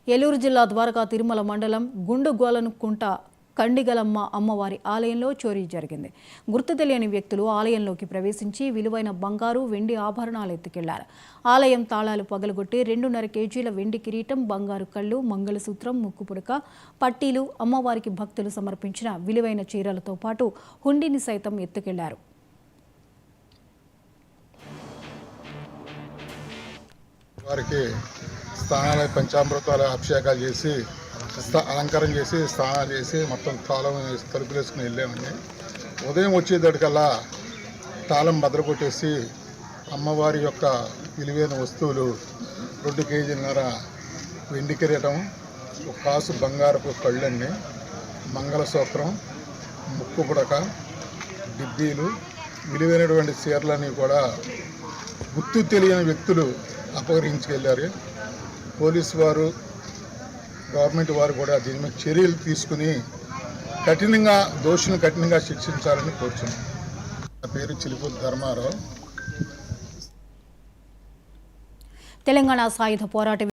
ఏలూరు జిల్లా ద్వారకా తిరుమల మండలం గుండుగోలనుకుంట కండిగలమ్మ అమ్మవారి ఆలయంలో చోరీ జరిగింది. గుర్తు తెలియని వ్యక్తులు ఆలయంలోకి ప్రవేశించి విలువైన బంగారు, వెండి ఆభరణాలు ఎత్తుకెళ్లారు. ఆలయం తాళాలు పగలగొట్టి 2.5 కేజీల వెండి కిరీటం, బంగారు కళ్ళు, మంగళసూత్రం, ముక్కుపుడక, పట్టీలు, అమ్మవారికి భక్తులు సమర్పించిన విలువైన చీరలతో పాటు హుండీని సైతం ఎత్తుకెళ్లారు. వారికి స్నానాలు పంచామృతాలు అభిషేకాలు చేసి అలంకారం చేసి స్నానాలు చేసి మొత్తం తాళం వేసి తలుపులు వేసుకుని వెళ్ళామండి. ఉదయం వచ్చేటప్పటికల్లా తాళం బద్దలు కొట్టేసి అమ్మవారి యొక్క విలువైన వస్తువులు 2 కేజీలన్నర వెండి కిరీటం, 1 కాసు బంగారపు కళ్ళండి, మంగళసూత్రం, ముక్కు పుడక, డిబ్బీలు, విలువైనటువంటి చీరలన్నీ కూడా గుర్తు తెలియని వ్యక్తులు అపహరించుకెళ్ళారు. పోలీసు వారు, గవర్నమెంట్ వారు కూడా దీని మీద చర్యలు తీసుకుని దోషులను కఠినంగా శిక్షించాలని కోరుచున్నాం. నా పేరు చిలుపూరు ధర్మారావు. తెలంగాణ సాయుధ పోరాట